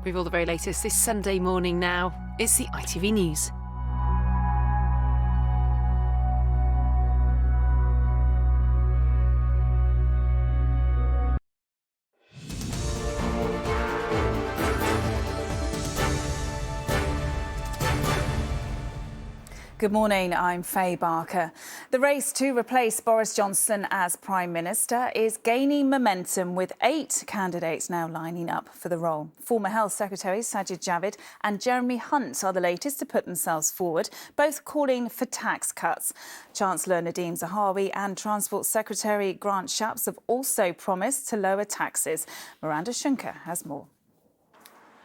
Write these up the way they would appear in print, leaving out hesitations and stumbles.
With all the very latest this Sunday morning now, it's the ITV News. Good morning, I'm Faye Barker. The race to replace Boris Johnson as Prime Minister is gaining momentum, with 8 candidates now lining up for the role. Former Health Secretary Sajid Javid and Jeremy Hunt are the latest to put themselves forward, both calling for tax cuts. Chancellor Nadhim Zahawi and Transport Secretary Grant Shapps have also promised to lower taxes. Miranda Shunker has more.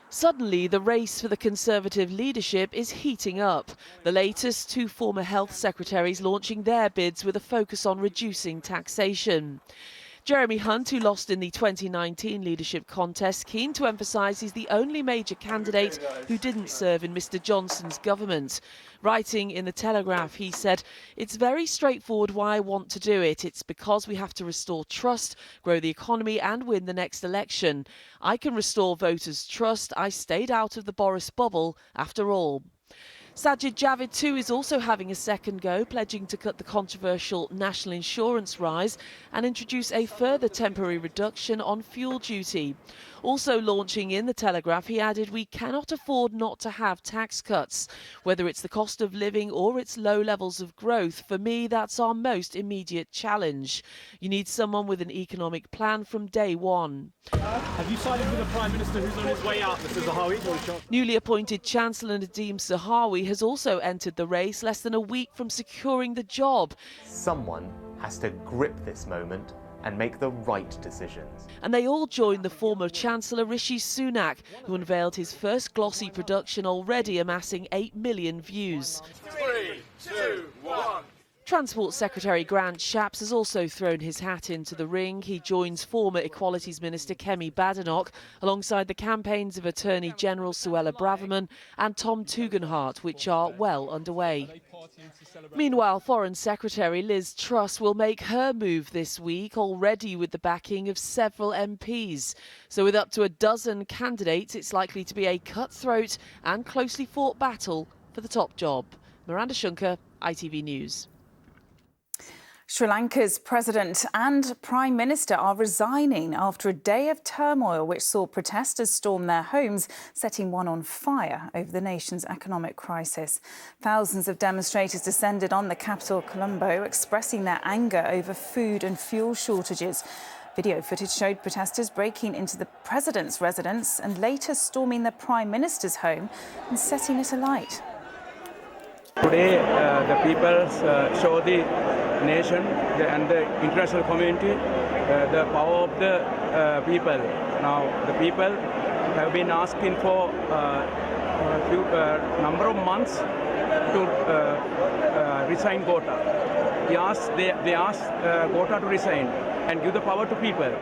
Suddenly, the race for the Conservative leadership is heating up. The latest, 2 former health secretaries launching their bids with a focus on reducing taxation. Jeremy Hunt, who lost in the 2019 leadership contest, keen to emphasise he's the only major candidate who didn't serve in Mr Johnson's government. Writing in the Telegraph, he said, "It's very straightforward why I want to do it. It's because we have to restore trust, grow the economy and win the next election. I can restore voters' trust. I stayed out of the Boris bubble after all." Sajid Javid too is also having a second go, pledging to cut the controversial national insurance rise and introduce a further temporary reduction on fuel duty. Also launching in the Telegraph, he added, "We cannot afford not to have tax cuts. Whether it's the cost of living or its low levels of growth, for me that's our most immediate challenge. You need someone with an economic plan from day one." Have you sided with a Prime Minister who's on his way out, Mr Zahawi? Newly appointed Chancellor Nadhim Zahawi has also entered the race less than a week from securing the job. Someone has to grip this moment and make the right decisions. And they all joined the former Chancellor Rishi Sunak, who unveiled his first glossy production, already amassing 8 million views. 3, 2, 1. Transport Secretary Grant Shapps has also thrown his hat into the ring. He joins former Equalities Minister Kemi Badenoch alongside the campaigns of Attorney General Suella Braverman and Tom Tugendhat, which are well underway. Meanwhile, Foreign Secretary Liz Truss will make her move this week, already with the backing of several MPs. So with up to a dozen candidates, it's likely to be a cutthroat and closely fought battle for the top job. Miranda Shunker, ITV News. Sri Lanka's President and Prime Minister are resigning after a day of turmoil which saw protesters storm their homes, setting one on fire over the nation's economic crisis. Thousands of demonstrators descended on the capital, Colombo, expressing their anger over food and fuel shortages. Video footage showed protesters breaking into the President's residence and later storming the Prime Minister's home and setting it alight. Today, the people show the nation and the international community the power of the people. Now, the people have been asking for a few number of months to resign Gota. They asked Gota to resign and give the power to people.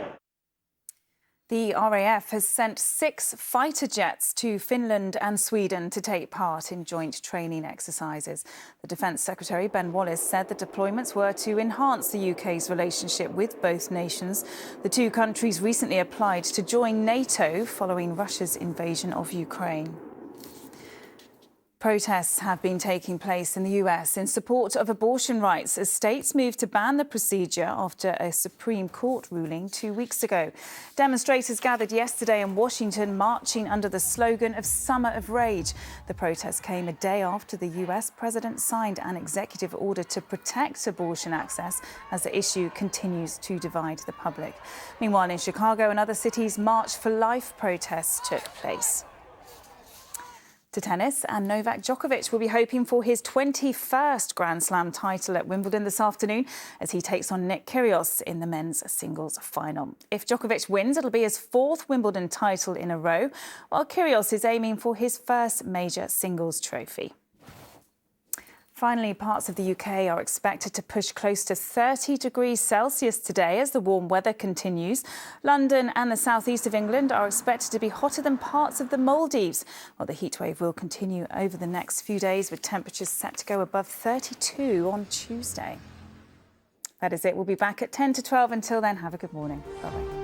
The RAF has sent 6 fighter jets to Finland and Sweden to take part in joint training exercises. The Defence Secretary, Ben Wallace, said the deployments were to enhance the UK's relationship with both nations. The 2 countries recently applied to join NATO following Russia's invasion of Ukraine. Protests have been taking place in the US in support of abortion rights as states move to ban the procedure after a Supreme Court ruling 2 weeks ago. Demonstrators gathered yesterday in Washington, marching under the slogan of Summer of Rage. The protest came a day after the US president signed an executive order to protect abortion access as the issue continues to divide the public. Meanwhile, in Chicago and other cities, March for Life protests took place. To tennis, and Novak Djokovic will be hoping for his 21st Grand Slam title at Wimbledon this afternoon as he takes on Nick Kyrgios in the men's singles final. If Djokovic wins, it'll be his 4th Wimbledon title in a row, while Kyrgios is aiming for his first major singles trophy. Finally, parts of the UK are expected to push close to 30 degrees Celsius today as the warm weather continues. London and the southeast of England are expected to be hotter than parts of the Maldives, while the heatwave will continue over the next few days, with temperatures set to go above 32 on Tuesday. That is it. We'll be back at 10 to 12. Until then, have a good morning. Bye-bye.